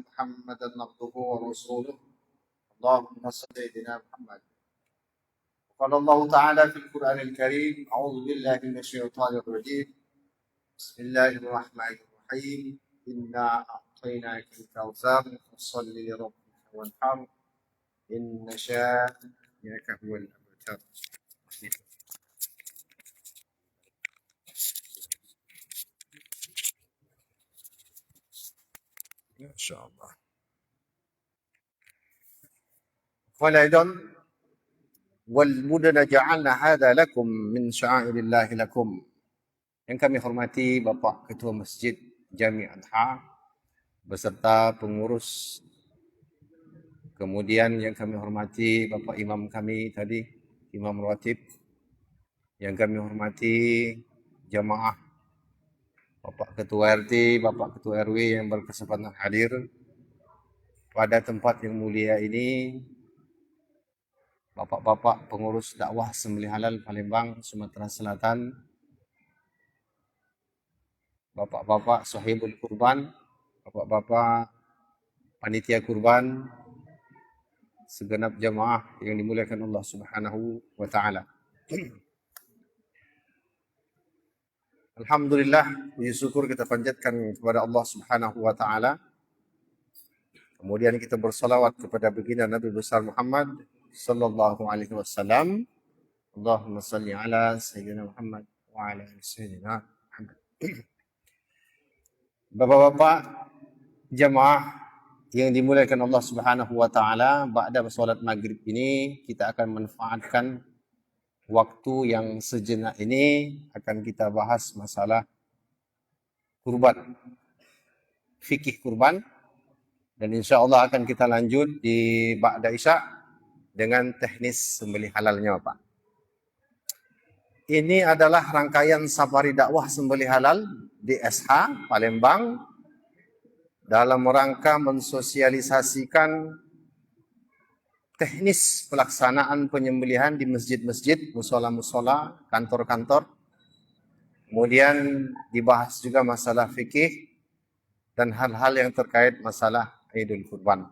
محمدا عبده ورسوله اللهم صل على سيدنا محمد. قال الله تعالى في القرآن الكريم: أعوذ بالله من الشيطان الرجيم. بسم الله الرحمن الرحيم. إنا أعطيناك الكوثر فصل لربك وانحر إن شانئك هو الأبتر. ما شاء الله. قال أيضا: والبدن جعلنا هذا لكم من شعائر الله لكم. Yang kami hormati Bapak Ketua Masjid Jami Adha beserta pengurus. Kemudian yang kami hormati Bapak Imam kami tadi, Imam Rawatib. Yang kami hormati jamaah, Bapak Ketua RT, Bapak Ketua RW yang berkesempatan hadir pada tempat yang mulia ini, Bapak-bapak pengurus dakwah sembelih halal Palembang, Sumatera Selatan, Bapak-bapak sahibul kurban, Bapak-bapak panitia kurban, segenap jamaah yang dimuliakan Allah Subhanahu wa taala. Alhamdulillah, puji syukur kita panjatkan kepada Allah Subhanahu wa taala. Kemudian kita bersalawat kepada baginda Nabi besar Muhammad sallallahu alaihi wasallam. Allahumma salli ala sayyidina Muhammad wa ala ali sayyidina Muhammad. Bapak-bapak jamaah yang dimuliakan Allah Subhanahu wa taala, ba'da salat maghrib ini kita akan manfaatkan waktu yang sejenak ini akan kita bahas masalah kurban, fikih kurban, dan insya Allah akan kita lanjut di ba'da isya dengan teknis sembelih halalnya, Pak. Ini adalah rangkaian safari dakwah sembelih halal di SH Palembang dalam rangka mensosialisasikan teknis pelaksanaan penyembelihan di masjid-masjid, musola-musola, kantor-kantor. Kemudian dibahas juga masalah fikih dan hal-hal yang terkait masalah Idul Kurban.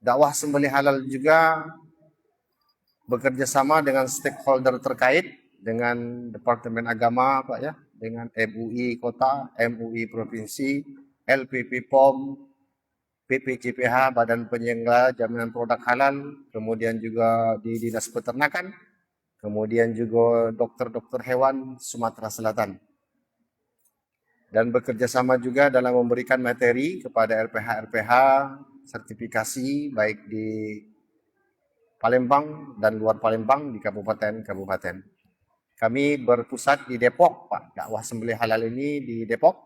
Dakwah sembelih halal juga bekerja sama dengan stakeholder terkait, dengan Departemen Agama, Pak ya, dengan MUI Kota, MUI Provinsi, LPP POM, PPJPH, Badan Penyelenggara Jaminan Produk Halal, kemudian juga di Dinas Peternakan, kemudian juga dokter-dokter hewan Sumatera Selatan. Dan bekerja sama juga dalam memberikan materi kepada RPH-RPH, sertifikasi baik di Palembang dan luar Palembang, di kabupaten-kabupaten. Kami berpusat di Depok, Pak. Dakwah sembelih halal ini di Depok.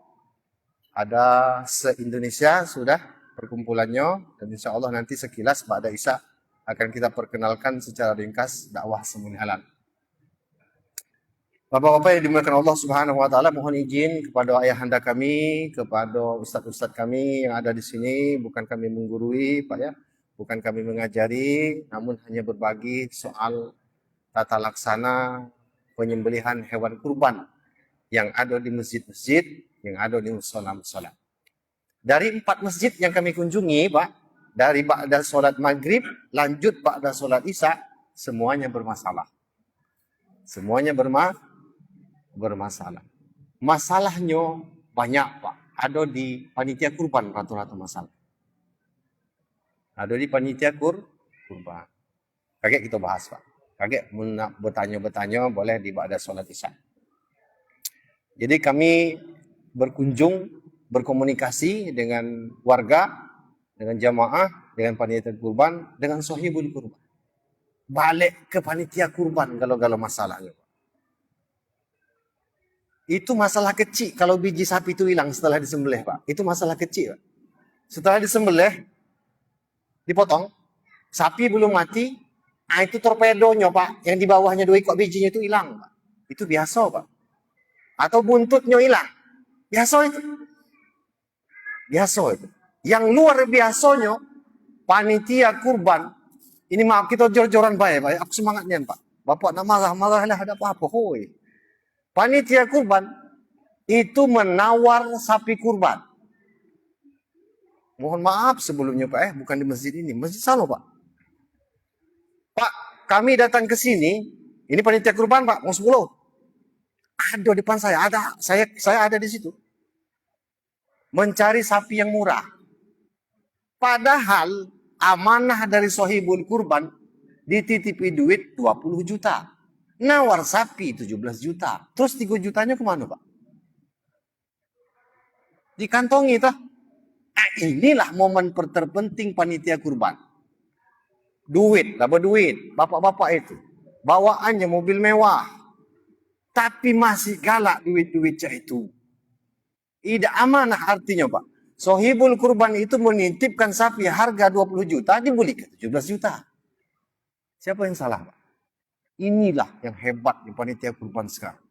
Ada se-Indonesia sudah perkumpulannya, dan insya Allah nanti sekilas ba'da isya akan kita perkenalkan secara ringkas dakwah sembelih halal. Bapak-bapak yang dimuliakan Allah Subhanahu wa taala, mohon izin kepada ayahanda kami, kepada ustadz-ustadz kami yang ada di sini, bukan kami menggurui, Pak ya, bukan kami mengajari, namun hanya berbagi soal tata laksana penyembelihan hewan kurban yang ada di masjid-masjid, yang ada di musola-musola. Dari 4 masjid yang kami kunjungi, Pak, dari ba'da sholat maghrib, lanjut ba'da sholat isya, semuanya bermasalah. Semuanya bermasalah. Masalahnya banyak, Pak. Ada di panitia kurban rata-rata masalah. Ada di panitia kurban. Kakek kita bahas, Pak. Kakek nak bertanya-bertanya boleh di ba'da sholat isya. Jadi kami berkunjung, berkomunikasi dengan warga, dengan jamaah, dengan panitia kurban, dengan sahibul kurban. Balik ke panitia kurban kalau masalahnya. Itu masalah kecil kalau biji sapi itu hilang setelah disembelih, Pak. Itu masalah kecil, Pak. Setelah disembelih, dipotong, sapi belum mati, itu torpedonya, Pak, yang di bawahnya 2 ekor bijinya itu hilang, Pak. Itu biasa, Pak. Atau buntutnya hilang. Biasa itu. Biasa itu. Yang luar biasanya, panitia kurban, ini maaf kita jor-joran baik, Pak. Aku semangatnya, Pak. Bapak nak marah-marah lah, ada apa-apa, hoi. Panitia kurban itu menawar sapi kurban. Mohon maaf sebelumnya Pak, bukan di masjid ini, Masjid Salo Pak. Pak, kami datang ke sini, ini panitia kurban Pak, mau 10. Ada depan saya, saya ada di situ. Mencari sapi yang murah. Padahal amanah dari sohibul kurban dititipi duit 20 juta. Nawar sapi 17 juta. Terus 3 jutanya kemana Pak? Dikantongi toh. Inilah momen terpenting panitia kurban. Duit, dapat duit. Bapak-bapak itu. Bawaannya mobil mewah. Tapi masih galak duit-duitnya itu. Tidak amanah artinya Pak. Sohibul kurban itu menitipkan sapi harga 20 juta, dibeli ke 17 juta. Siapa yang salah Pak? Inilah yang hebat di panitia kurban sekarang.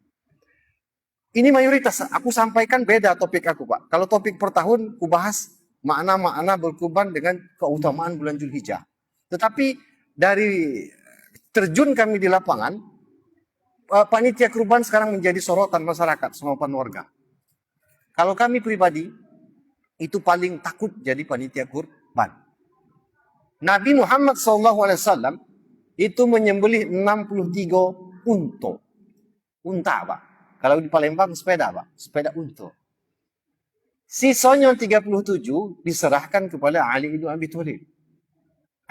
Ini mayoritas, aku sampaikan beda topik aku Pak. Kalau topik per tahun, aku bahas makna-makna berkurban dengan keutamaan bulan Zulhijjah. Tetapi dari terjun kami di lapangan, panitia kurban sekarang menjadi sorotan masyarakat, sorotan warga. Kalau kami pribadi, itu paling takut jadi panitia kurban. Nabi Muhammad SAW itu menyembelih 63 unta Pak. Kalau di Palembang sepeda Pak, sepeda unta. Sisanya 37 diserahkan kepada Ali bin Abi Thalib.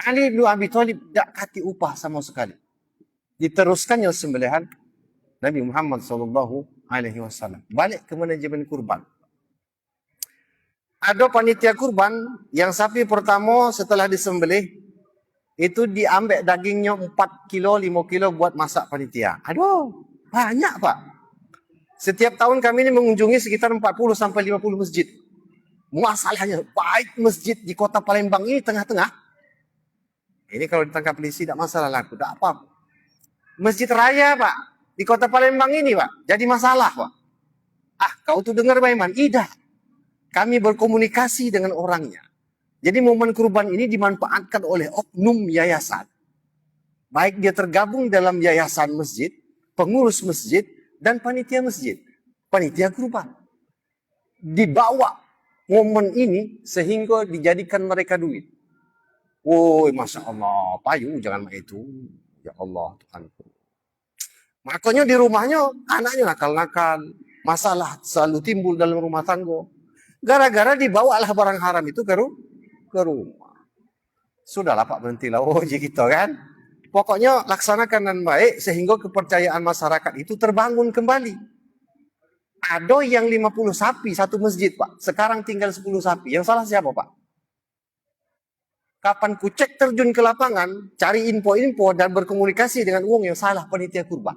Ali bin Abi Thalib tidak kasih upah sama sekali. Diteruskannya sembelihan Nabi Muhammad SAW. Balik ke manajemen kurban. Ada panitia kurban yang sapi pertama setelah disembelih itu diambil dagingnya 4 kilo, 5 kilo buat masak panitia. Aduh, banyak Pak. Setiap tahun kami ini mengunjungi sekitar 40 sampai 50 masjid. Masalahnya, baik masjid di kota Palembang ini tengah-tengah. Ini kalau ditangkap polisi tidak masalah lah, tidak apa. Masjid raya Pak, di kota Palembang ini Pak, jadi masalah Pak. Kau tuh dengar Baiman? Tidak. Kami berkomunikasi dengan orangnya. Jadi momen kurban ini dimanfaatkan oleh oknum yayasan. Baik dia tergabung dalam yayasan masjid, pengurus masjid, dan panitia masjid. Panitia kurban. Dibawa momen ini sehingga dijadikan mereka duit. Woi, Masya Allah, payu jangan main itu. Ya Allah, Tuhanku. Makanya di rumahnya, anaknya nakal-nakal. Masalah selalu timbul dalam rumah tangga. Gara-gara dibawalah barang haram itu ke rumah. Sudahlah Pak, berhentilah. Oh, gitu kan. Pokoknya laksanakan dengan baik sehingga kepercayaan masyarakat itu terbangun kembali. Ada yang 50 sapi satu masjid Pak. Sekarang tinggal 10 sapi. Yang salah siapa Pak? Kapan ku cek terjun ke lapangan, cari info-info dan berkomunikasi dengan uang yang salah panitia kurban.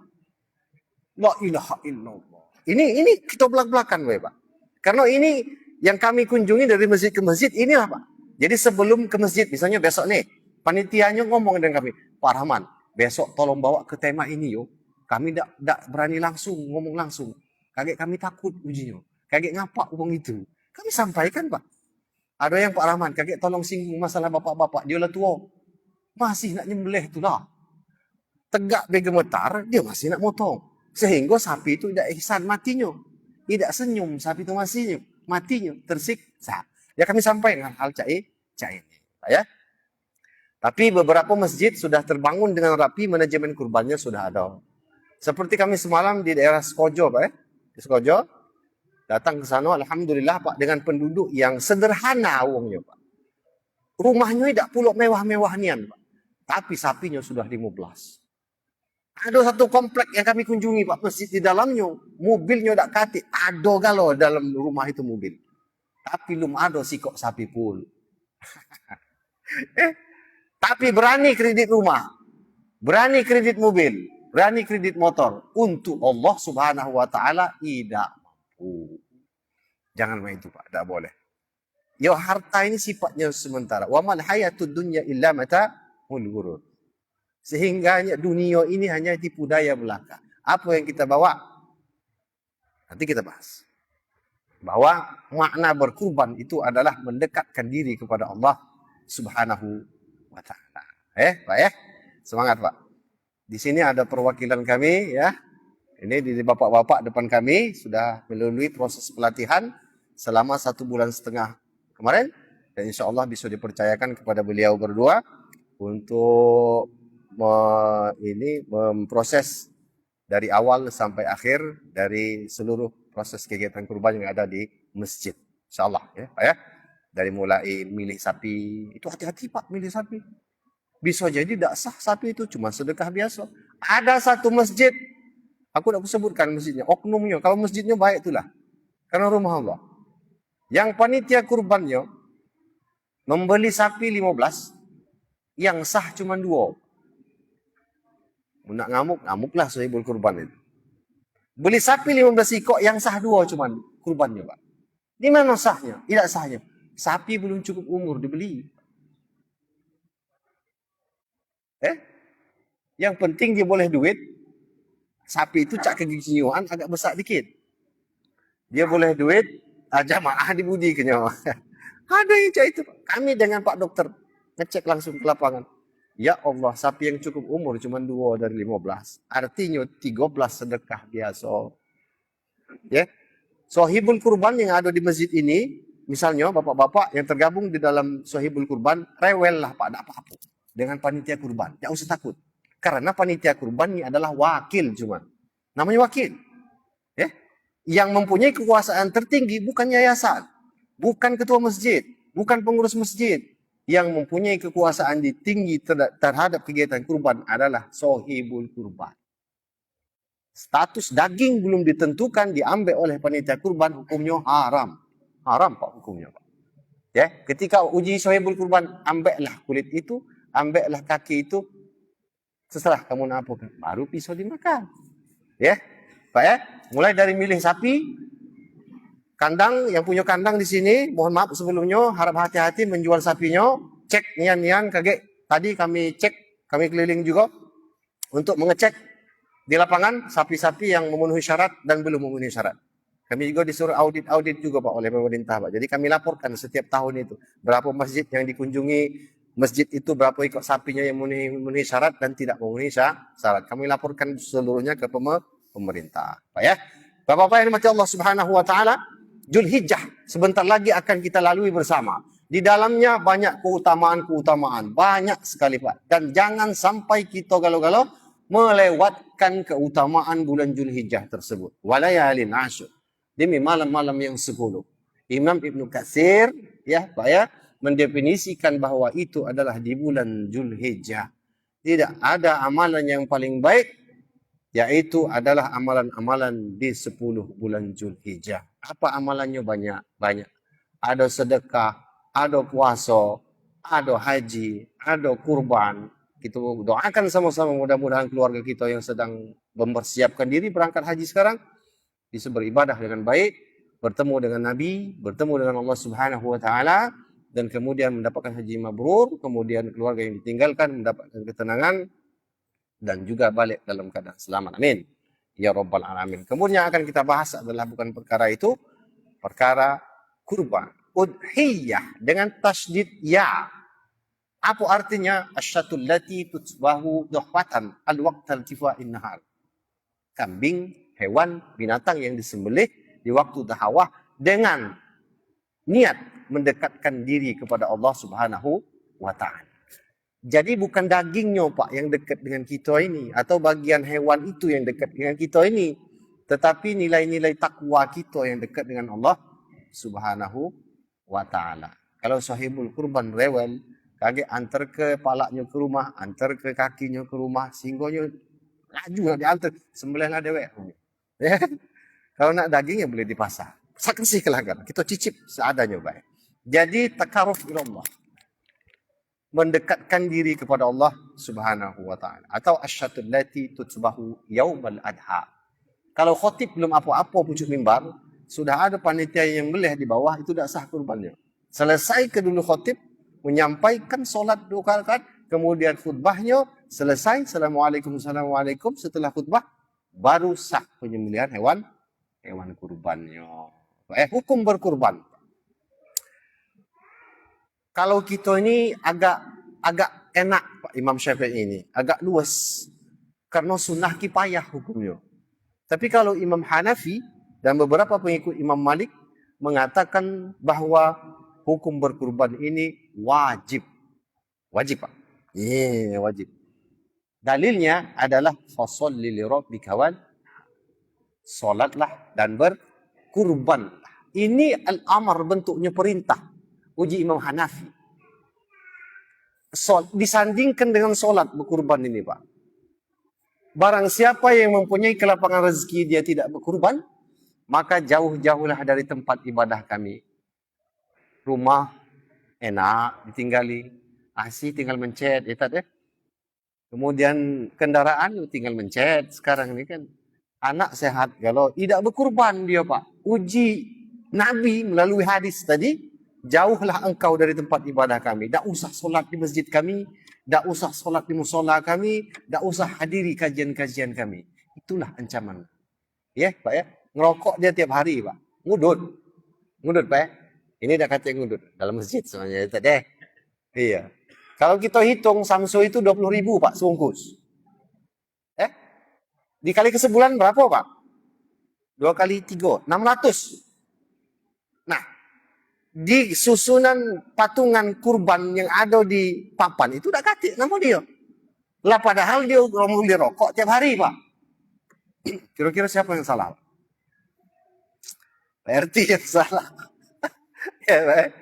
La ilaha illallah. Ini kita belak-belakan Pak. Karena ini yang kami kunjungi dari masjid ke masjid, inilah Pak. Jadi sebelum ke masjid, misalnya besok nih, panitianya ngomong dengan kami, Pak Rahman, besok tolong bawa ke tema ini yuk. Kami tidak berani langsung, ngomong langsung. Kaget kami takut ujinya. Kaget ngapak uang itu. Kami sampaikan Pak. Ada yang Pak Rahman, kaget tolong singgung masalah bapak-bapak. Dia lah tua. Masih nak nyembelih tu lah. Tegak bergemetar, dia masih nak motong. Sehingga sapi itu tidak ihsan matinya. Tidak senyum, sapi itu masih matinya, tersiksa. Ya kami sampaikan hal ini. Ya. Tapi beberapa masjid sudah terbangun dengan rapi, manajemen kurbannya sudah ada. Seperti kami semalam di daerah Sekojo Pak. Di Sekojo. Datang ke sana, Alhamdulillah Pak, dengan penduduk yang sederhana uangnya Pak. Rumahnya tidak pulak mewah-mewah nian Pak. Tapi sapinya sudah 15. Ada satu komplek yang kami kunjungi Pak, masjid di dalamnya, mobilnya tidak kati, ada galau dalam rumah itu mobil. Tapi belum ada sikok sapi pun. Tapi berani kredit rumah, berani kredit mobil, berani kredit motor. Untuk Allah Subhanahu Wa Taala tidak mampu. Jangan main itu Pak, tidak boleh. Ya harta ini sifatnya sementara. Wa mal hayatud dunya illa mata'ul ghurur. Sehingga dunia ini hanya tipu daya belaka. Apa yang kita bawa? Nanti kita bahas. Bahwa makna berkurban itu adalah mendekatkan diri kepada Allah Subhanahu wa Ta'ala. Pak ya? Semangat Pak. Di sini ada perwakilan kami ya. Ini di bapak-bapak depan kami sudah melalui proses pelatihan selama 1,5 bulan kemarin. dan insya Allah bisa dipercayakan kepada beliau berdua untuk memproses dari awal sampai akhir dari seluruh proses kegiatan kurban yang ada di masjid. Insya Allah ya Pak ya. Dari mulai milih sapi, itu hati-hati Pak milih sapi. Bisa jadi tidak sah sapi itu, cuma sedekah biasa. Ada satu masjid, aku tidak sebutkan masjidnya, oknumnya. Kalau masjidnya baik itulah, karena rumah Allah. Yang panitia kurbannya membeli sapi 15, yang sah cuma 2. Nak ngamuk, ngamuklah sahibul kurban itu. Beli sapi 15 ekor, yang sah 2 cuma kurbannya Pak. Di mana sahnya? Tidak sahnya. Sapi belum cukup umur dibeli. Yang penting dia boleh duit. Sapi itu cak kegigihan agak besar dikit. Dia boleh duit, jamaah dibudi ke nyawa. Ada yang cak itu. Kami dengan Pak Dokter ngecek langsung ke lapangan. Ya Allah, sapi yang cukup umur cuma 2 dari 15. Artinya 13 sedekah biasa. Ya. Sohibul kurban yang ada di masjid ini, misalnya bapak-bapak yang tergabung di dalam sohibul kurban, rewel lah Pak, tidak apa-apa. Dengan panitia kurban, tidak usah takut. Karena panitia kurban ini adalah wakil cuma. Namanya wakil. Ya. Yang mempunyai kekuasaan tertinggi bukan yayasan. Bukan ketua masjid. Bukan pengurus masjid. Yang mempunyai kekuasaan tinggi terhadap kegiatan kurban adalah sohibul kurban. Status daging belum ditentukan, diambil oleh panitia kurban, hukumnya haram. Haram Pak hukumnya Pak. Ya, ketika uji sohibul kurban, ambillah kulit itu, ambillah kaki itu, setelah kamu nampakkan, baru pisau dimakan. Ya, Pak ya. Mulai dari milih sapi, kandang, yang punya kandang di sini, mohon maaf sebelumnya, harap hati-hati menjual sapinya, cek nian-nian, kaget. Tadi kami cek, kami keliling juga, untuk mengecek di lapangan, sapi-sapi yang memenuhi syarat dan belum memenuhi syarat. Kami juga disuruh audit juga Pak, oleh pemerintah Pak. Jadi kami laporkan setiap tahun itu, berapa masjid yang dikunjungi, masjid itu berapa ekor sapinya yang memenuhi syarat dan tidak memenuhi syarat. Kami laporkan seluruhnya ke pemerintah. Pak ya. Bapak-bapak yang dimati Allah Subhanahu wa taala, Zulhijjah sebentar lagi akan kita lalui bersama. Di dalamnya banyak keutamaan-keutamaan, banyak sekali Pak. Dan jangan sampai kita galau-galau melewatkan keutamaan bulan Zulhijjah tersebut. Walayalin asyur. Demi malam-malam yang 10. Imam Ibnu Katsir ya Pak ya, mendefinisikan bahwa itu adalah di bulan Zulhijjah. Tidak ada amalan yang paling baik, yaitu adalah amalan-amalan di 10 bulan Zulhijjah. Apa amalannya? Banyak. Ada sedekah, ada puasa, ada haji, ada kurban. Kita doakan sama-sama, mudah-mudahan keluarga kita yang sedang mempersiapkan diri berangkat haji sekarang bisa beribadah dengan baik, bertemu dengan Nabi, bertemu dengan Allah Subhanahu wa taala, dan kemudian mendapatkan haji mabrur, kemudian keluarga yang ditinggalkan mendapatkan ketenangan dan juga balik dalam keadaan selamat. Amin. Ya Rabbal Alamin. Kemudian yang akan kita bahas adalah bukan perkara itu, perkara kurban. Udhiyah dengan tasydid ya. Apa artinya? Asyatul lati tutbahu duhwatan al-waqtal tifa'in nahar. Kambing, hewan, binatang yang disembelih di waktu dahawah dengan niat mendekatkan diri kepada Allah Subhanahu wa taala. Jadi bukan dagingnya Pak yang dekat dengan kita ini, atau bagian hewan itu yang dekat dengan kita ini, tetapi nilai-nilai takwa kita yang dekat dengan Allah Subhanahu wa taala. Kalau sahibul kurban rewel, kaget antar ke palaknya ke rumah, antar ke kakinya ke rumah, singgonya laju nak diantar, sembelihlah dewek. Ya. Kalau nak daging ya boleh di pasar. Saksi kelanggan, kita cicip seadanya baik. Jadi takaruf ila Allah, mendekatkan diri kepada Allah Subhanahu wa taala, atau asyatul lati tutbahu yaumal adha. Kalau khatib belum apa-apa pucuk mimbar, sudah ada panitia yang meleh di bawah, itu dah sah kurbannya. Selesai ke dulu khatib menyampaikan solat 2 rakaat, kemudian khutbahnya selesai, assalamualaikum, assalamualaikum, setelah khutbah baru sah penyembelihan hewan kurbannya. Hukum berkurban. Kalau kita ini agak enak Pak Imam Syafi'i ini, agak luas. Karena sunnah kifayah hukumnya. Tapi kalau Imam Hanafi dan beberapa pengikut Imam Malik mengatakan bahwa hukum berkurban ini wajib. Wajib, Pak. Iya, wajib. Dalilnya adalah fasholli li rabbika wan, salatlah dan berkurban. Ini al-amr, bentuknya perintah. Uji Imam Hanafi. Disandingkan dengan solat berkurban ini, Pak. Barang siapa yang mempunyai kelapangan rezeki dia tidak berkurban, maka jauh-jauhlah dari tempat ibadah kami. Rumah enak ditinggali, asih tinggal mencet, Kemudian kendaraan tinggal mencet. Sekarang ini kan anak sehat, kalau tidak berkurban dia, Pak. Uji Nabi melalui hadis tadi, jauhlah engkau dari tempat ibadah kami. Tak usah solat di masjid kami, tak usah solat di musola kami, tak usah hadiri kajian-kajian kami. Itulah ancaman. Ya, Pak ya. Ngerokok dia tiap hari, Pak. Ngudut. Ngudut, Pak ya. Ini dah kata ngudut. Dalam masjid sebenarnya tadi. Iya. Kalau kita hitung Samsu itu 20.000, Pak, sebungkus. Dikali ke sebulan berapa, Pak? 2 kali 3, 600. Nah, di susunan patungan kurban yang ada di papan itu udah katik nama dia. Lah padahal dia ngomong di rokok tiap hari, Pak. Kira-kira siapa yang salah? Pak RT yang salah. Ya, Pak.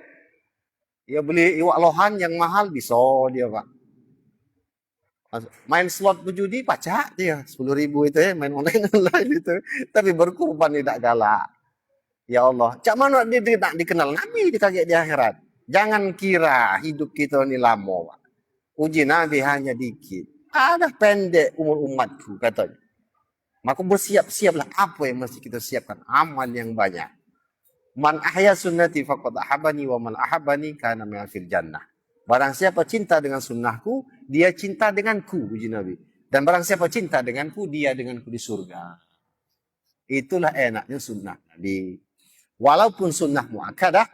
Ya beli iwak lohan yang mahal bisa dia, Pak. Main slot berjudi pacak dia 10.000 itu ya, main online itu. Tapi berkurban tidak galak. Ya Allah, cak mana dia nak dikenal Nabi dikaget di akhirat. Jangan kira hidup kita ini lama, Pak. Uji Nabi hanya dikit. Ada pendek umur umatku, katanya. Maka bersiap-siaplah apa yang mesti kita siapkan. Amal yang banyak. Man ahya sunnati faqad ahabani wa man ahabani kana fil jannah. Barang siapa cinta dengan sunnahku, dia cinta denganku, uji Nabi. Dan barang siapa cinta denganku, dia denganku di surga. Itulah enaknya sunnah Nabi. Walaupun sunnah muakkadah,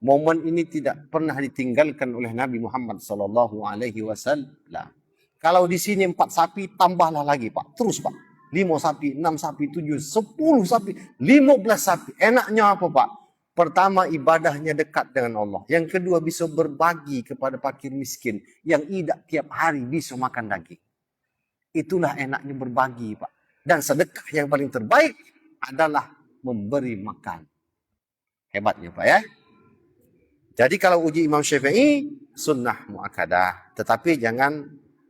momen ini tidak pernah ditinggalkan oleh Nabi Muhammad sallallahu alaihi wasallam. Kalau di sini 4 sapi, tambahlah lagi, Pak. Terus, Pak. 5 sapi, 6 sapi, 7, 10 sapi, 15 sapi. Enaknya apa, Pak? Pertama, ibadahnya dekat dengan Allah. Yang kedua, bisa berbagi kepada fakir miskin yang tidak tiap hari bisa makan daging. Itulah enaknya berbagi, Pak. Dan sedekah yang paling terbaik adalah memberi makan. Hebatnya, Pak ya. Jadi kalau uji Imam Syafi'i, sunnah muakkadah. Tetapi jangan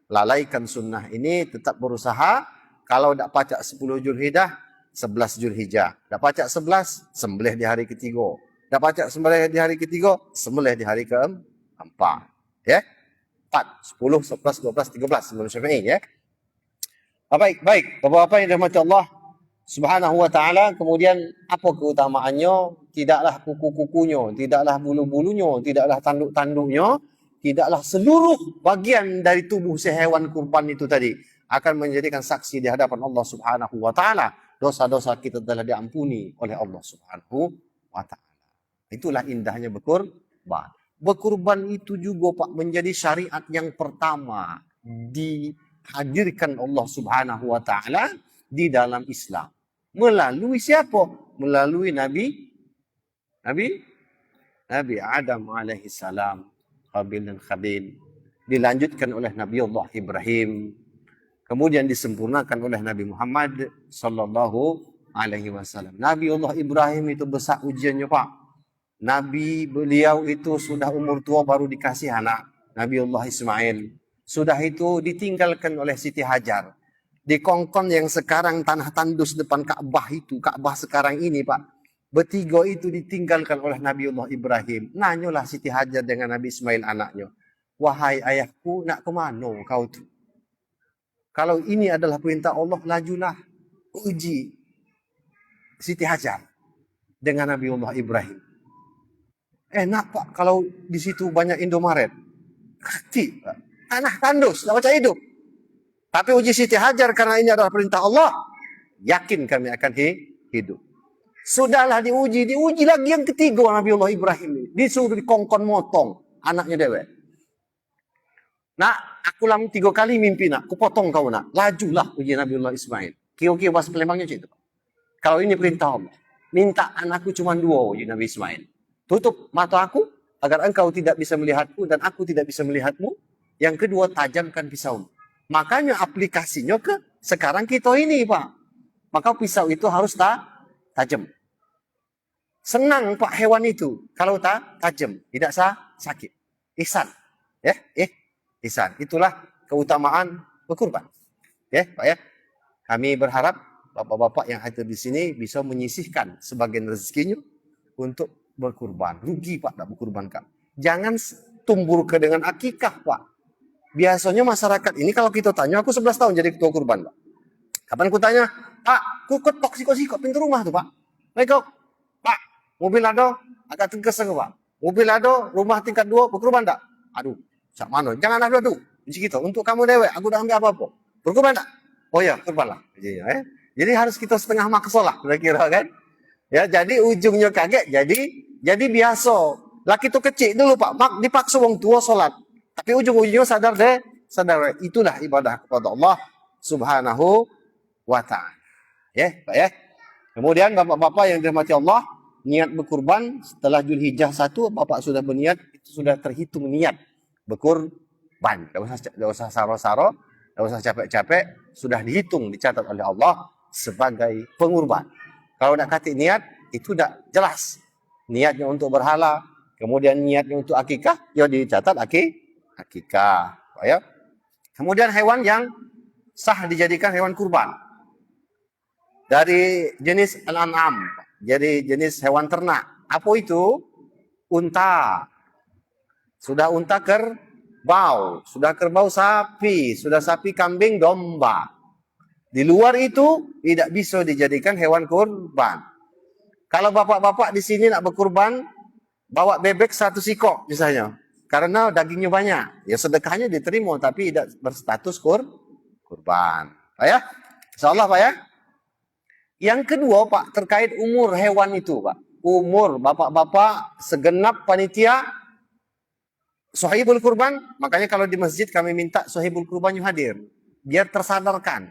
lalaikan sunnah ini, tetap berusaha. Kalau tak pacak 10 Zulhijjah, 11 Zulhijjah. Tak pacak 11, sembelih di hari ketiga. Tak pacak sembelih di hari ketiga, sembelih di hari keempat. Ya? 4, 10, 11, 12, 13 Imam Syafi'i ya. Baik. Bapak-bapak yang dirahmati Allah Subhanahu wa ta'ala, kemudian apa keutamaannya? Tidaklah kuku-kukunya, tidaklah bulu-bulunya, tidaklah tanduk-tanduknya, tidaklah seluruh bagian dari tubuh si hewan kurban itu tadi akan menjadikan saksi di hadapan Allah Subhanahu wa ta'ala. Dosa-dosa kita telah diampuni oleh Allah Subhanahu wa ta'ala. Itulah indahnya berkurban. Berkurban itu juga, Pak, menjadi syariat yang pertama dihadirkan Allah Subhanahu wa ta'ala di dalam Islam. Melalui siapa? Melalui Nabi Adam alaihi salam, Qabil dan Khabil. Dilanjutkan oleh Nabi Allah Ibrahim. Kemudian disempurnakan oleh Nabi Muhammad sallallahu alaihi wasallam. Nabi Allah Ibrahim itu besar ujiannya, Pak. Nabi beliau itu sudah umur tua baru dikasih anak. Nabi Allah Ismail. Sudah itu ditinggalkan oleh Siti Hajar. Di Kongkon yang sekarang tanah tandus depan Ka'bah itu, Ka'bah sekarang ini, Pak. Bertiga itu ditinggalkan oleh Nabi Allah Ibrahim. Nanyalah Siti Hajar dengan Nabi Ismail anaknya. Wahai ayahku, nak ke mana kau tu? Kalau ini adalah perintah Allah, lajulah uji Siti Hajar dengan Nabi Allah Ibrahim. Enak, Pak, kalau di situ banyak Indomaret. Kati, Pak. Tanah tandus, tak percaya hidup. Tapi uji Siti Hajar karena ini adalah perintah Allah, yakin kami akan hidup. Sudahlah diuji lagi yang ketiga Nabi Allah Ibrahim. Disuruh dikongkon motong anaknya dewek. Nak, aku lam 3 kali mimpi nak, aku potong kau nak. Lajulah uji Nabi Allah Ismail. Kira-kira bahasa Palembangnya macam itu. Kalau ini perintah Allah, minta anakku cuma 2 uji Nabi Ismail. Tutup mata aku, agar engkau tidak bisa melihatku dan aku tidak bisa melihatmu. Yang kedua, tajamkan pisau. Makanya aplikasinya ke sekarang kita ini, Pak. Maka pisau itu harus tajam. Senang Pak hewan itu kalau tajam, tidak sakit. Ihsan. Ya, ihsan. Itulah keutamaan berkurban. Ya, Pak ya. Kami berharap bapak-bapak yang hadir di sini bisa menyisihkan sebagian rezekinya untuk berkurban. Rugi Pak tak berkurban Kak. Jangan tumbur ke dengan akikah Pak. Biasanya masyarakat ini kalau kita tanya, aku 11 tahun jadi ketua kurban Pak. Kapan aku tanya, Pak, aku ketok sikok-sikok pintu rumah tuh Pak. Baik Pak, mobil ada, agak tegas ke Pak. Mobil ada, rumah tingkat 2, berkurban tak? Aduh, sak mana? Jangan ada tuh. Jadi gitu, untuk kamu dewek, aku udah ambil apa-apa. Berkurban tak? Oh ya, kurban lah. Jadi harus kita setengah maksa lah, kira-kira kan? Ya, jadi ujungnya kaget, jadi biasa. Laki itu kecil dulu Pak, dipaksa wong tua sholat. Tapi ujung-ujungnya sadar itulah ibadah kepada Allah Subhanahu wa ta'ala. Ya, Pak ya. Kemudian bapak-bapak yang dirahmati Allah, niat berkurban setelah Zulhijjah 1, bapak sudah berniat, itu sudah terhitung niat berkurban. Tidak usah saro-saro, tidak usah capek-capek, sudah dihitung, dicatat oleh Allah sebagai pengurban. Kalau tidak kata niat, itu tidak jelas. Niatnya untuk berhala, kemudian niatnya untuk akikah, ya dicatat akikah. Ya. Kemudian hewan yang sah dijadikan hewan kurban. Dari jenis al-an'am, jadi jenis hewan ternak. Apa itu? Unta. Sudah unta kerbau, sudah kerbau sapi, sudah sapi kambing domba. Di luar itu tidak bisa dijadikan hewan kurban. Kalau bapak-bapak di sini nak berkurban, bawa bebek 1 sikok misalnya. Karena dagingnya banyak. Ya sedekahnya diterima tapi tidak berstatus kurban. Pak ya? Insyaallah Pak ya. Yang kedua Pak, terkait umur hewan itu Pak. Umur bapak-bapak segenap panitia sahibul kurban. Makanya kalau di masjid kami minta sahibul kurban yang hadir. Biar tersadarkan.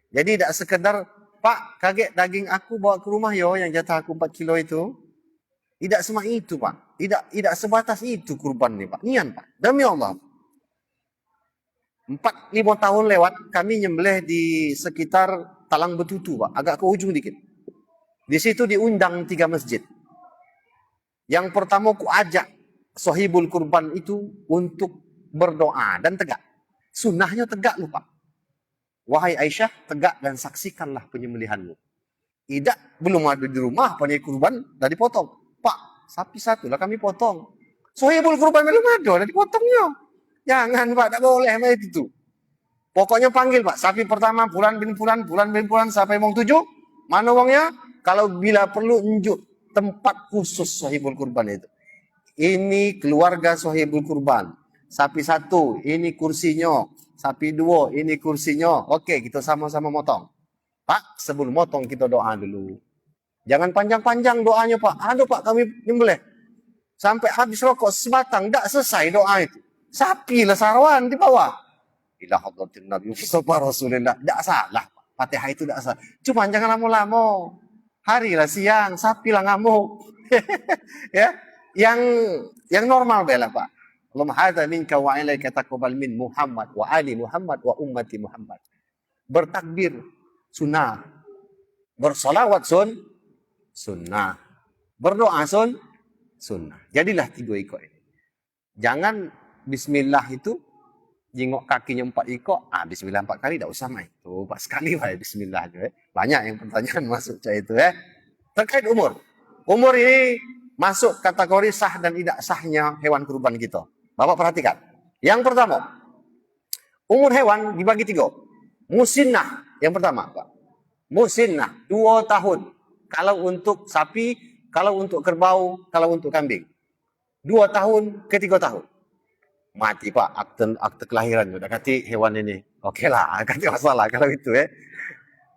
Jadi tidak sekedar, Pak kaget daging aku bawa ke rumah yo yang jatah aku 4 kilo itu. Tidak semua itu Pak. Tidak sebatas itu kurban nih Pak. Nian Pak. Demi Allah. 4-5 tahun lewat kami nyembelih di sekitar Talang Betutu Pak. Agak ke ujung dikit. Di situ diundang 3 masjid. Yang pertama ku ajak sahibul kurban itu untuk berdoa dan tegak. Sunnahnya tegak loh Pak. Wahai Aisyah, tegak dan saksikanlah penyembelihanmu. Tidak, belum ada di rumah panitia kurban, dah dipotong. Pak, sapi 1 lah kami potong. Sahibul kurban belum ada, dah dipotongnya. Jangan Pak, tak boleh itu. Pokoknya panggil Pak, sapi pertama bulan bin bulan sampai wong 7. Mana wongnya? Kalau bila perlu unjuk tempat khusus sahibul kurban itu. Ini keluarga sahibul kurban. Sapi 1, ini kursinya. Sapi 2, ini kursinya. Oke, kita sama-sama motong. Pak, sebelum motong kita doa dulu. Jangan panjang-panjang doanya Pak. Aduh Pak, kami nyembelih. Sampai habis rokok sebatang, tidak selesai doa itu. Sapi lah sarwan di bawah. Ila hadratin Nabi Mustafa Rasulullah. Tidak salah. Fatihah itu tidak salah. Cuma jangan lama-lama. Hari lah siang, sapi lah ngamuk. Ya, yang normal bela Pak. Allahumma hadza minka wa ilaika taqabbal min Muhammad wa ali Muhammad wa ummati Muhammad. Bertakbir sunnah. Bersolawat sunnah. Berdoa sunnah. Jadilah 3 ikut ini. Jangan bismillah itu jengok kakinya 4 ikut, bismillah 4 kali tak usah main. Tuh, 4 sekali lah bismillah aja. Banyak yang pertanyaan masuk cak itu ya. Terkait umur. Umur ini masuk kategori sah dan tidak sahnya hewan kurban kita. Bapak perhatikan. Yang pertama, umur hewan dibagi 3. Musinnah yang pertama, Pak. Musinnah 2 tahun. Kalau untuk sapi, kalau untuk kerbau, kalau untuk kambing. 2 tahun ke 3 tahun. Mati Pak, akte kelahiran udah kati hewan ini. Oke lah, kati masalah kalau itu ya.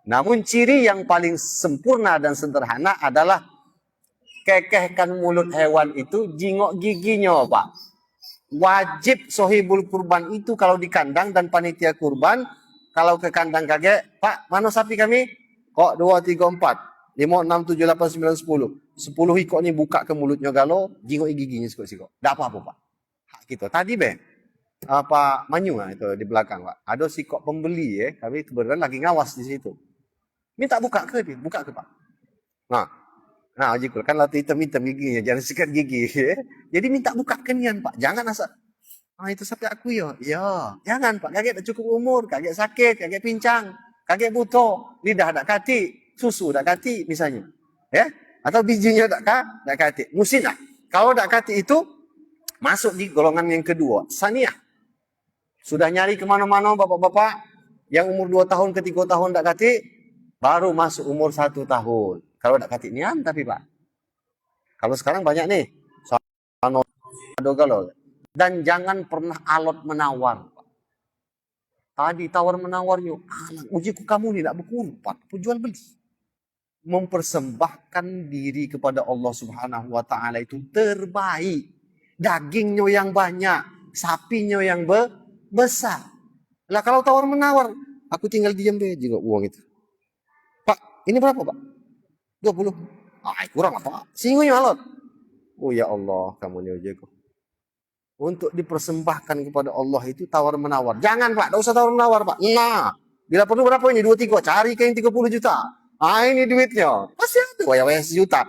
Namun ciri yang paling sempurna dan sederhana adalah kekehkan mulut hewan itu, jingok giginya Pak. Wajib sahibul kurban itu kalau di kandang dan panitia kurban, kalau ke kandang kakek, Pak, mana sapi kami? Kok 2, 3, 4? 5, 6, 7, 8, 9, 10. 10 ikut ni buka ke mulutnya galo, jingok giginya sikok-sikok. Tak apa-apa, Pak. Hak kita. Tadi, Pak Manyu itu di belakang, Pak. Ada sikok pembeli, kami kebetulan lagi ngawas di situ. Minta buka ke dia? Buka ke, Pak? Nah, Jikul, kan latih hitam-hitam giginya, jangan sikat gigi. Jadi minta buka kenian, Pak. Jangan asal, itu sampai aku ya. Ya, jangan, Pak. Kakek dah cukup umur, kakek sakit, kakek pincang, kakek butuh, lidah tak kati, susu tak kati, misalnya. Ya, atau bijinya tak kati. Musin lah. Kalau tak kati itu, masuk di golongan yang kedua, saniyah. Sudah nyari kemana-mana, bapak-bapak, yang umur 2 tahun ke 3 tahun tak kati, baru masuk umur 1 tahun. Kalau tak kati nian, tapi Pak. Kalau sekarang banyak nih. Dan jangan pernah alot menawar. Tadi tawar menawar yuk. Uji ku kamu nih, tak berkurang. Pak, jual beli. Mempersembahkan diri kepada Allah Subhanahu wa Ta'ala itu terbaik. Dagingnya yang banyak, sapinya yang besar. Lah kalau tawar menawar, aku tinggal diam deh juga uang itu. Pak, ini berapa, Pak? 20. Kurang apa? Singunya alot. Oh ya Allah, kamu ni ujiku. Untuk dipersembahkan kepada Allah itu tawar menawar. Jangan, Pak, tak usah tawar menawar, Pak. Nah, bila perlu berapa ini? 2, 3, cari ke yang 30 juta. Ini duitnya. Pasti ada waya-waya sejuta.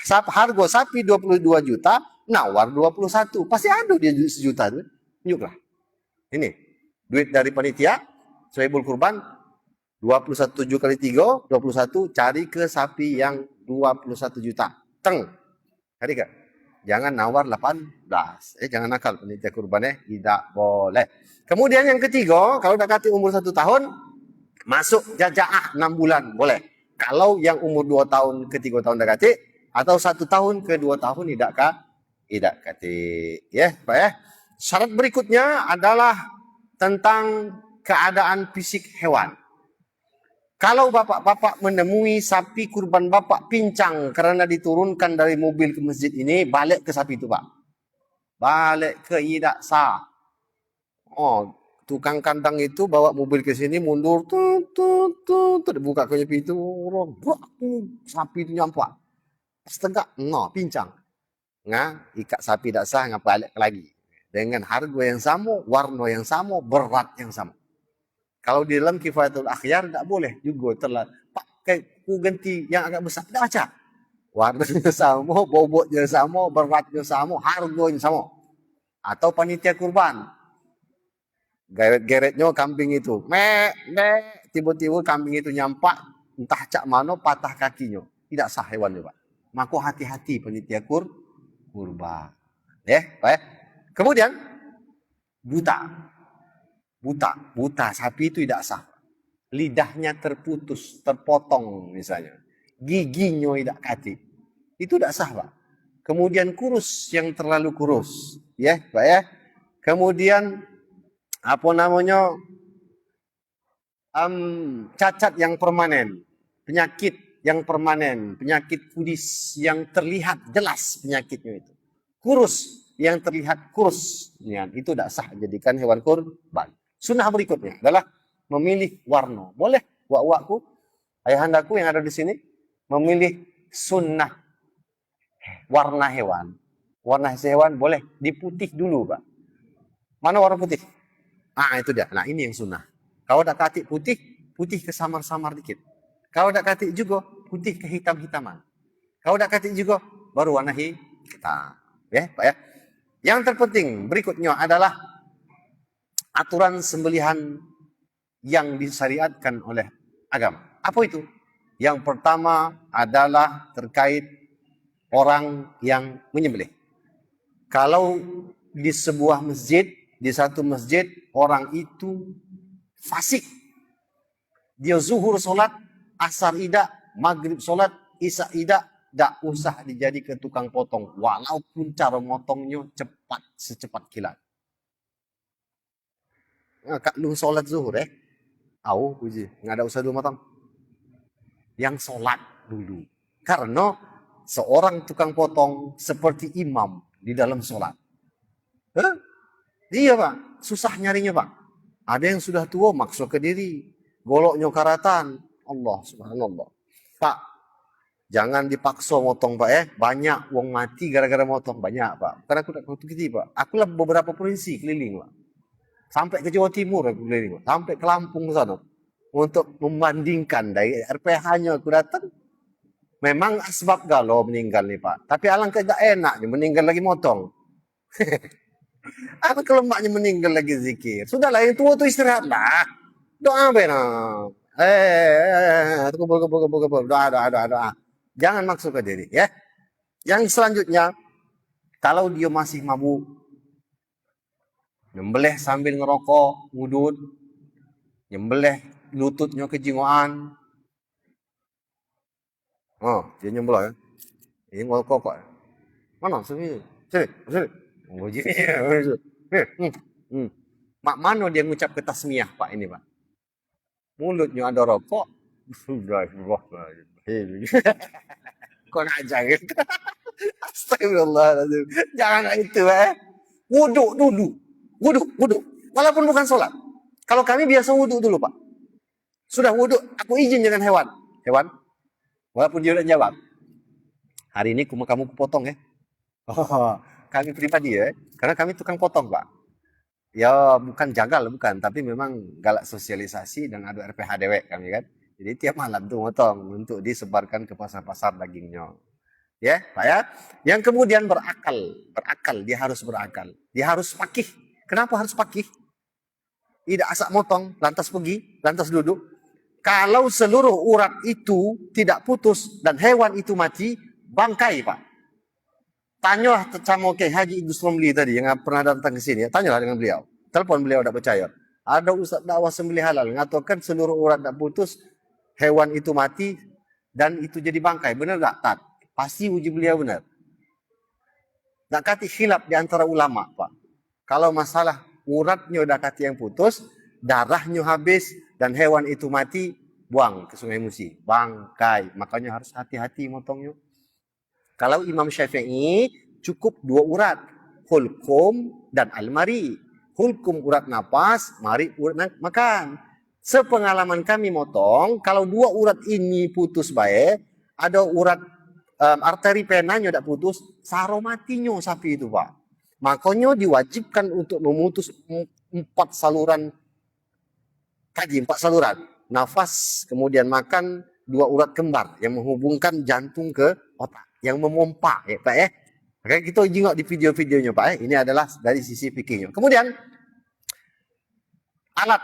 Harga sapi 22 juta, nawar 21. Pasti ada dia sejuta itu. Tunjuklah. Ini duit dari panitia, Soebul Kurban, 21 kali 3, 21, cari ke sapi yang 21 juta. Teng. Cari ke? Jangan nawar 18. Jangan nakal panitia kurban, tidak boleh. Kemudian yang ketiga, kalau dah kata umur 1 tahun, masuk jajaah 6 bulan, boleh. Kalau yang umur 2 tahun ke 3 tahun dah kata, atau 1 tahun ke 2 tahun tidak kata. Ya, Pak ya. Syarat berikutnya adalah tentang keadaan fisik hewan. Kalau bapak-bapak menemui sapi kurban bapak pincang karena diturunkan dari mobil ke masjid ini, balik ke sapi itu, Pak. Balik ke tidak sah. Tukang kandang itu bawa mobil ke sini, mundur, buka kunci pintu, sapi itu nyampak. Setengah, pincang. Ikat sapi tidak sah, balik lagi. Dengan harga yang sama, warna yang sama, berat yang sama. Kalau di dalam Kifayatul Akhyar tidak boleh juga pakai ku ganti yang agak besar. Tidak baca. Warnanya sama, bobotnya sama, beratnya sama, harganya sama. Atau panitia kurban. Geret-geretnya kambing itu. Tiba-tiba kambing itu nyampak, entah cak mana, patah kakinya. Tidak sah hewan juga. Maka hati-hati panitia kurban. Baik. Kemudian, buta sapi itu tidak sah. Lidahnya terputus, terpotong misalnya. Giginya tidak kati. Itu tidak sah, Pak. Kemudian kurus, yang terlalu kurus. Pak ya. Kemudian cacat yang permanen. Penyakit yang permanen. Penyakit kudis yang terlihat jelas penyakitnya itu. Kurus yang terlihat kurus. Itu tidak sah jadikan hewan kurban. Sunnah berikutnya adalah memilih warna. Boleh wak-wakku, ayahandaku yang ada di sini, memilih sunnah warna hewan. Warna hewan boleh diputih dulu, Pak. Mana warna putih? Itu dia. Nah, ini yang sunnah. Kalau tak katik putih ke samar-samar dikit. Kalau tak katik juga, putih ke hitam-hitaman. Kalau tak katik juga, baru warna hitam. Pak ya. Yang terpenting berikutnya adalah aturan sembelihan yang disyariatkan oleh agama. Apa itu? Yang pertama adalah terkait orang yang menyembelih. Kalau di sebuah masjid, di satu masjid, orang itu fasik. Dia zuhur solat, asar idak, maghrib solat, isya idak, tak usah dijadikan tukang potong. Walaupun cara motongnya cepat, secepat kilat. Kak lu sholat zuhur puji. Nggak ada usah dulu motong. Yang sholat dulu. Karena seorang tukang potong seperti imam di dalam sholat. Iya, Pak. Susah nyarinya, Pak. Ada yang sudah tua maksa ke diri. Goloknya karatan. Allah subhanallah. Pak, jangan dipaksa motong Pak. Banyak wong mati gara-gara motong. Banyak Pak. Karena aku tak gitu Pak. Aku lah beberapa provinsi keliling Pak. Sampai ke Jawa Timur aku keliling Pak. Sampai ke Lampung sana. Untuk membandingkan dari RPH-nya aku datang. Memang sebab galau meninggal nih Pak. Tapi alangkah tidak enaknya meninggal lagi motong. Apa kalau maknya meninggal lagi zikir? Sudahlah yang tua tu istirahatlah. Doa benar. Kumpul. Doa. Jangan masuk ke diri ya. Yang selanjutnya, kalau dia masih mabuk, nyembelih sambil ngerokok, ngudut, nyembelih lututnya kejingoan. Oh, dia nyembelih ya. Ini ngerokok kok. Mana? Sini. Oh, gini. Mak mana dia ngucap ke tasmiyah Pak ini Pak? Mulutnya ada rokok. Kok ngajak gitu? Astagfirullahaladzim. Jangan itu Wuduk dulu. Wuduk. Walaupun bukan sholat. Kalau kami biasa wuduk dulu Pak. Sudah wuduk, aku izin dengan hewan. Walaupun dia udah jawab. Hari ini kamu potong ya. Oh, kami pribadi ya. Karena kami tukang potong Pak. Ya bukan jagal, bukan. Tapi memang galak sosialisasi dan ada RPH dewek kami kan. Jadi tiap malam tuh motong untuk disebarkan ke pasar-pasar dagingnya. Ya, Pak ya. Yang kemudian berakal, dia harus berakal. Dia harus pakih. Kenapa harus pakih? Tidak asak motong, lantas pergi, lantas duduk. Kalau seluruh urat itu tidak putus dan hewan itu mati, bangkai Pak. Tanyalah sama Kiai Haji Idrus Romli tadi yang pernah datang ke sini. Tanyalah dengan beliau. Telepon beliau tidak percaya. Ada ustaz dakwah sembelih halal mengatakan seluruh urat tidak putus, hewan itu mati dan itu jadi bangkai. Benar tak? Tat? Pasti uji beliau benar. Tak kati khilaf di antara ulama Pak. Kalau masalah uratnya udah kati yang putus, darahnya habis dan hewan itu mati, buang ke Sungai Musi. Bangkai. Makanya harus hati-hati motongnya. Kalau Imam Syafi'i cukup 2 urat, hulkum dan almari. Hulkum urat napas, mari urat makan. Sepengalaman kami motong, kalau 2 urat ini putus baik, ada urat arteri penanya tidak putus, saro matinya sapi itu Pak. Makanya diwajibkan untuk memutus 4 saluran kaji, 4 saluran. Nafas, kemudian makan, 2 urat kembar yang menghubungkan jantung ke otak. Yang memompa ya Pak ya. Oke, kita tengok di video-videonya Pak ya. Ini adalah dari sisi fikihnya. Kemudian alat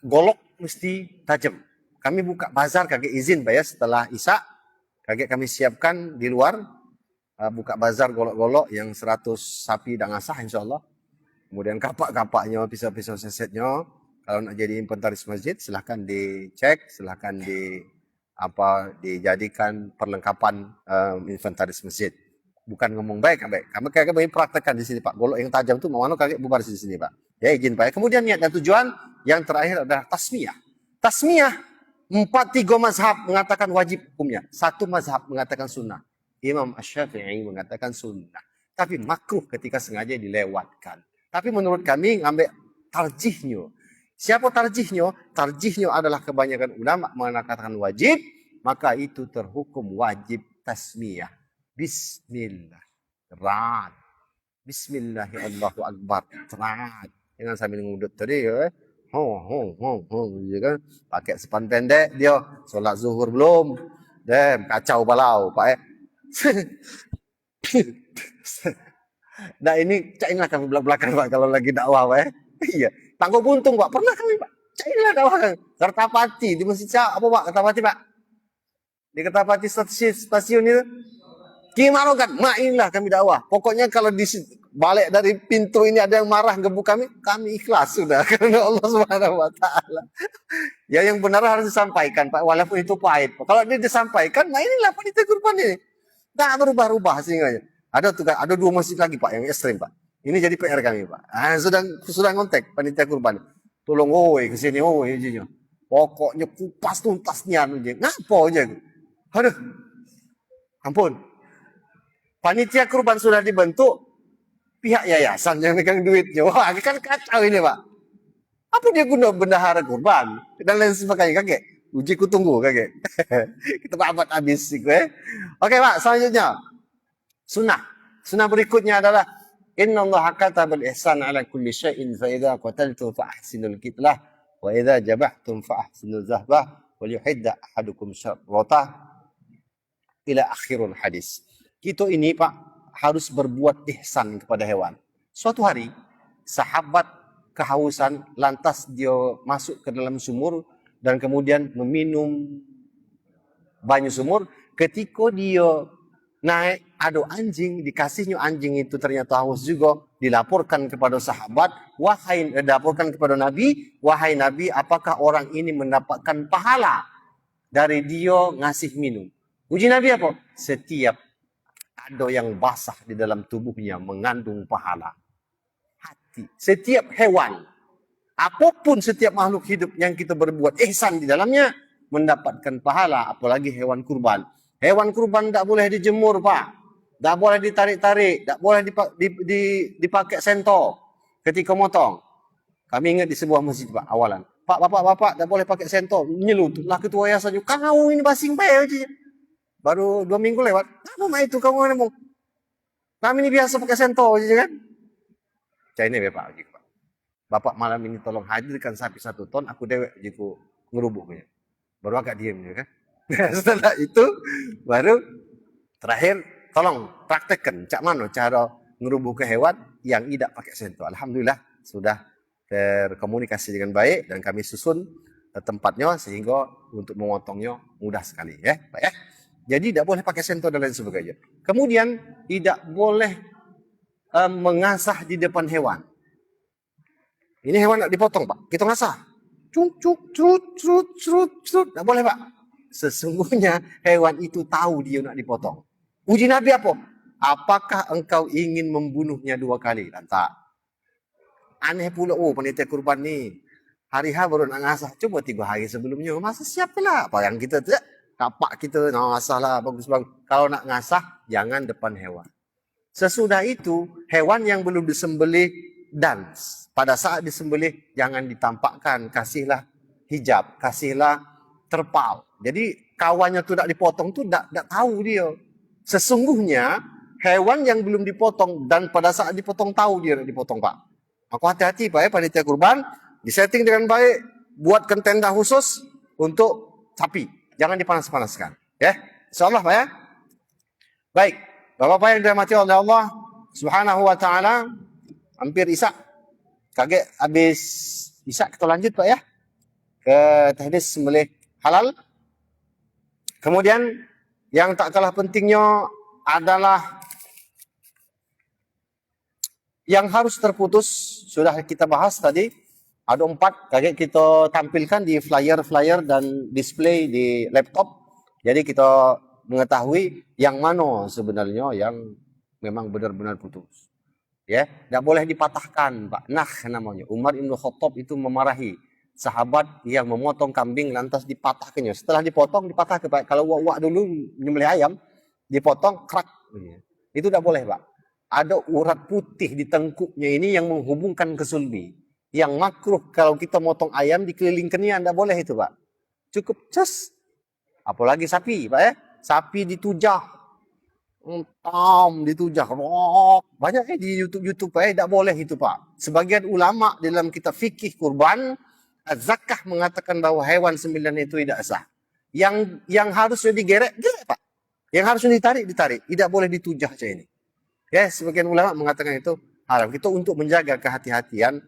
golok mesti tajam. Kami buka bazar kakek izin Pak ya setelah Isya. Kakek kami siapkan di luar buka bazar golok-golok yang 100 sapi dan ngasah insyaallah. Kemudian kapak-kapaknya, pisau-pisau sesetnya. Kalau nak jadi inventaris masjid silahkan dicek, silahkan dijadikan perlengkapan inventaris masjid. Bukan ngomong baik. Kami kakek praktekkan di sini Pak. Golok yang tajam itu mana kakek bubar di sini Pak. Ya izin Pak. Kemudian niat dan tujuan yang terakhir adalah tasmiyah. Tasmiyah 4-3 mazhab mengatakan wajib hukumnya. 1 mazhab mengatakan sunnah. Imam Asy-Syafi'i mengatakan sunnah. Tapi makruh ketika sengaja dilewatkan. Tapi menurut kami ngambil tarjihnya. Siapa tarjihnya? Tarjihnya adalah kebanyakan ulama mengatakan wajib, maka itu terhukum wajib tasmiyah. Bismillah. Terat. Bismillah ya Allahu Akbar. Terat. Jangan sambil ngudut tadi ya. Ya kan? Pakai sepan pendek dia. Solat zuhur belum. Kacau balau Pak Nah ini cairlah kami belakang Pak kalau lagi dakwah Pak Iya. Tangguh buntung Pak, pernah kami Pak. Cairlah dakwah Kertapati di Masjid apa Pak? Kertapati Pak. Di Kertapati stasiun itu. Gimana kan? Inilah kami dakwah. Pokoknya kalau balik dari pintu ini ada yang marah gebuk kami ikhlas sudah karena Allah Subhanahu wa taala. Ya yang benar harus disampaikan Pak, walaupun itu pahit. Pak. Kalau dia disampaikan, inilah panitia kurban ini. Enggak berubah-ubah hasilnya. Ada 2 masjid lagi Pak yang ekstrim Pak. Ini jadi PR kami Pak. Sudah ngontek panitia kurban. Tolong ke sini izinnya. Pokoknya kupas tuntasnya ngapa aja. Aduh. Ampun. Panitia kurban sudah dibentuk. Pihak yayasan yang megang duitnya. Wah, kan kacau ini Pak. Apa dia guna bendahara kurban dan lain sebagainya kakek. Uji ku tunggu kakek. Kita abad habis Okey Pak, selanjutnya. Sunnah. Sunnah berikutnya adalah Inna Allah kataba al-ihsan ala kulli syai'in fa idza qataltum fa ahsinul qitlah wa idza jabahtum fa ahsinul zahbah wal yuhidda ahadukum syarratah ila akhirul hadis. Kita ini Pak harus berbuat ihsan kepada hewan. Suatu hari sahabat kehausan lantas dia masuk ke dalam sumur dan kemudian meminum banyu sumur. Ketika dia naik ada anjing, dikasihnya anjing itu ternyata haus juga, dilaporkan kepada sahabat, dilaporkan kepada Nabi, wahai Nabi, apakah orang ini mendapatkan pahala dari dia ngasih minum? Uji Nabi apa? Setiap ada yang basah di dalam tubuhnya mengandung pahala. Hati. Setiap hewan, apapun setiap makhluk hidup yang kita berbuat ihsan di dalamnya, mendapatkan pahala, apalagi hewan kurban. Hewan kurban tak boleh dijemur, Pak. Tak boleh ditarik-tarik, tak boleh dipakai sento ketika motong. Kami ingat di sebuah masjid, Pak, awalan. Pak, bapak, tak boleh pakai sento. Nyelutuplah ketua yayasan. Kau ini basing payah. Baru 2 minggu lewat. Apa mak itu kamu ngomong? Kami ini biasa pakai sento aja kan? Cai ini Bapak. Bapak malam ini tolong hadirkan sapi 1 ton, aku dewek jiku ngerubuknya. Baru agak diam ya kan? Setelah itu baru terakhir tolong praktekkan cak mana cara ngerubuh ke hewan yang tidak pakai sento. Alhamdulillah sudah terkomunikasi dengan baik dan kami susun tempatnya sehingga untuk memotongnya mudah sekali ya, Pak ya. Jadi tidak boleh pakai sento dan lain sebagainya. Kemudian tidak boleh mengasah di depan hewan. Ini hewan nak dipotong, Pak. Kita ngasah. Cuk, crut. Tak boleh, Pak. Sesungguhnya hewan itu tahu dia nak dipotong. Uji Nabi apa? Apakah engkau ingin membunuhnya 2 kali? Tak. Aneh pula, panitia kurban ni. Hari baru nak ngasah. Coba 3 hari sebelumnya. Masa siap lah. Apa yang kita tak? Kapak kita nak ngasah lah. Bagus. Kalau nak ngasah, jangan depan hewan. Sesudah itu, hewan yang belum disembelih dan pada saat disembelih jangan ditampakkan, kasihlah hijab, kasihlah terpal. Jadi kawannya tu tak dipotong tu tak tahu dia. Sesungguhnya hewan yang belum dipotong dan pada saat dipotong tahu dia nak dipotong, Pak. Maka hati-hati Pak ya, panitia kurban, disetting dengan baik, buatkan tenda khusus untuk sapi. Jangan dipanas-panaskan, ya. Insyaallah Pak ya. Baik, Bapak-bapak yang dirahmati oleh Allah Subhanahu wa taala, hampir Isya. Kaget habis Isya kita lanjut Pak ya ke teknis sembelih halal. Kemudian yang tak kalah pentingnya adalah yang harus terputus, sudah kita bahas tadi, ada 4, kaget kita tampilkan di flyer dan display di laptop. Jadi kita mengetahui yang mana sebenarnya yang memang benar-benar putus. Ya, tidak boleh dipatahkan, Pak. Nah, namanya Umar Ibn Khattab itu memarahi sahabat yang memotong kambing lantas dipatahkannya. Setelah dipotong dipatah ke Pak. Kalau wak dulu nyembelih ayam, dipotong krak. Itu tidak boleh, Pak. Ada urat putih di tengkuknya ini yang menghubungkan ke sulbi. Yang makruh kalau kita motong ayam dikelilingkannya, tidak boleh itu, Pak. Cukup cas. Apalagi sapi, Pak ya. Sapi ditujah. Ditujah. Banyak di YouTube tidak boleh itu, Pak. Sebagian ulama dalam kitab fikih kurban zakah mengatakan bahwa hewan sembilan itu tidak sah. Yang harusnya digerek, Pak. Yang harusnya ditarik. Tidak boleh ditujah macam ini. Ya, sebagian ulama mengatakan itu haram. Kita untuk menjaga kehati-hatian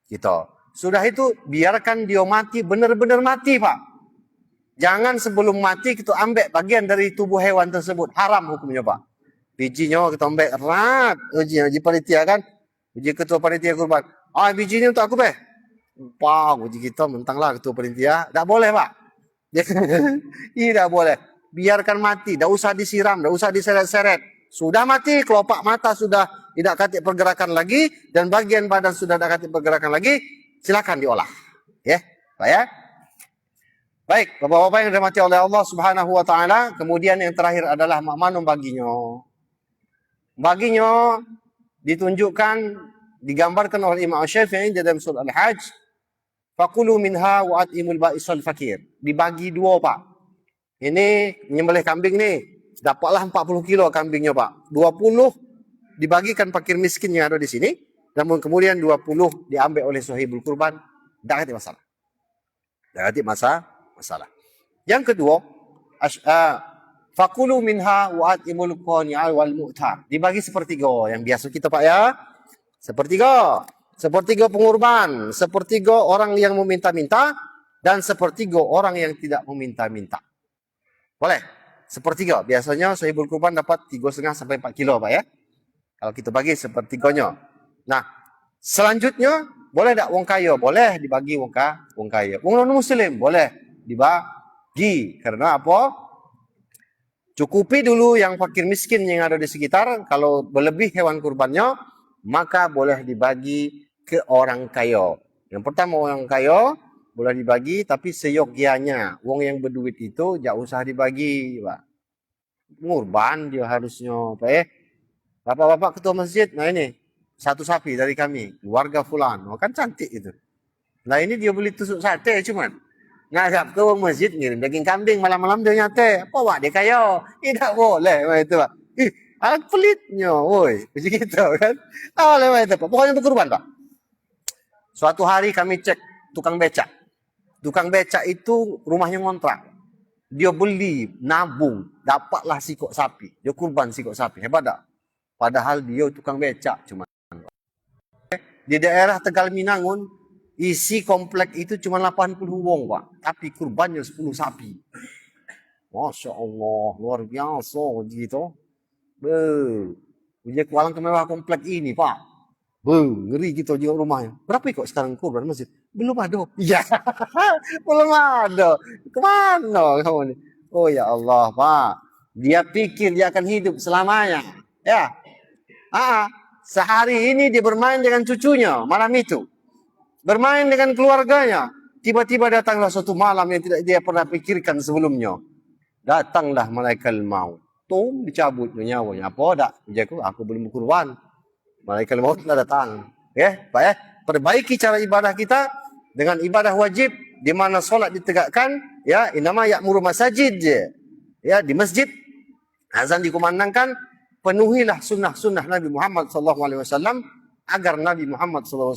kita. Sudah itu biarkan dia mati, benar-benar mati, Pak. Jangan sebelum mati kita ambil bagian dari tubuh hewan tersebut. Haram hukumnya, Pak. Bijinya kita ambil erat. Uji panitia kan. Uji ketua panitia kurban. Biji ini untuk aku, Pak. Uji kita mentanglah ketua panitia. Tak boleh, Pak. Tidak boleh. Biarkan mati. Tak usah disiram. Tak usah diseret-seret. Sudah mati. Kelopak mata sudah tidak katik pergerakan lagi. Dan bagian badan sudah tidak katik pergerakan lagi. Silakan diolah. Ya, Pak ya. Baik, Bapak-bapak yang dirahmati oleh Allah Subhanahu wa taala, kemudian yang terakhir adalah makmanum baginya. Baginya ditunjukkan, digambarkan oleh Imam Syafi'i dalam surah Al-Hajj, Fakulu minha wa at'imul ba'isal fakir. Dibagi dua, Pak. Ini menyembelih kambing nih. Dapatlah 40 kilo kambingnya, Pak. 20 dibagikan fakir miskin yang ada di sini. Namun kemudian 20 diambil oleh sahibul kurban. Tidak ada masalah. Tidak ada masalah. Yang kedua, fakulu minha wa at'imul qani'a wal mu'tar. Dibagi sepertiga. Yang biasa kita, Pak, ya. Sepertiga pengurban, sepertiga orang yang meminta-minta, dan sepertiga orang yang tidak meminta-minta. Boleh? Sepertiga. Biasanya sahibul kurban dapat 3,5 sampai 4 kilo, Pak, ya. Kalau kita bagi sepertiganya. Nah, selanjutnya, boleh tak wong kaya? Boleh dibagi wong kaya. Wong non-muslim boleh dibagi. Karena apa? Cukupi dulu yang fakir miskin yang ada di sekitar. Kalau berlebih hewan kurbannya, maka boleh dibagi ke orang kaya. Yang pertama, orang kaya boleh dibagi, tapi seyogyanya. Wong yang berduit itu jangan usah dibagi, Pak. Ngurban dia harusnya, Pak. Bapak-bapak ketua masjid, nah ini satu sapi dari kami, warga fulan. Oh, kan cantik itu. Nah ini dia beli tusuk sate cuman. Ngadap ke masjid ngirim daging kambing, malam-malam dia nyate. Apa wak dia kaya? Tidak boleh, Pak, itu, Pak. Alat pelitnya, woi, begitu kan? Tak boleh, Pak, itu, Pak. Pokoknya untuk kurban, Pak. Suatu hari kami cek tukang becak. Tukang becak itu rumahnya ngontrak. Dia beli, nabung, dapatlah sikok sapi. Dia kurban sikok sapi. Hebat tak? Padahal dia tukang becak cuma. Di daerah Tegal Minangun, isi komplek itu cuma 80 wong, Pak. Tapi kurbannya 10 sapi. Masya Allah, luar biasa gitu. Punya kualang kemewah komplek ini, Pak. Ngeri gitu juga rumahnya. Berapa kok sekarang kurban masjid? Belum ada. Iya, belum ada. Kemana kamu ini? Oh ya Allah, Pak. Dia pikir dia akan hidup selamanya. Ya. Sehari ini dia bermain dengan cucunya malam itu. Bermain dengan keluarganya. Tiba-tiba datanglah suatu malam yang tidak dia pernah pikirkan sebelumnya. Datanglah malaikat maut. Tung dicabut nyawanya. Apa dak? Aku belum kurban. Malaikat maut telah datang. Ya, Pak, ya. Perbaiki cara ibadah kita dengan ibadah wajib di mana solat ditegakkan, ya, inama ya'muru masajid. Ya, di masjid azan dikumandangkan, penuhilah sunnah-sunnah Nabi Muhammad SAW agar Nabi Muhammad SAW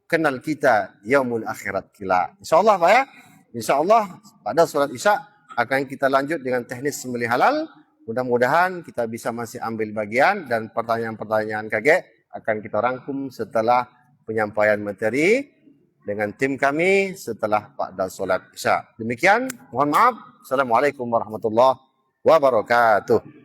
kenal kita yaumul akhirat kila. InsyaAllah, Pak, ya. InsyaAllah pada solat Isya akan kita lanjut dengan teknis sembelih halal. Mudah-mudahan kita bisa masih ambil bagian dan pertanyaan-pertanyaan KG akan kita rangkum setelah penyampaian materi dengan tim kami setelah pada solat Isya. Demikian, mohon maaf. Assalamualaikum warahmatullahi wabarakatuh.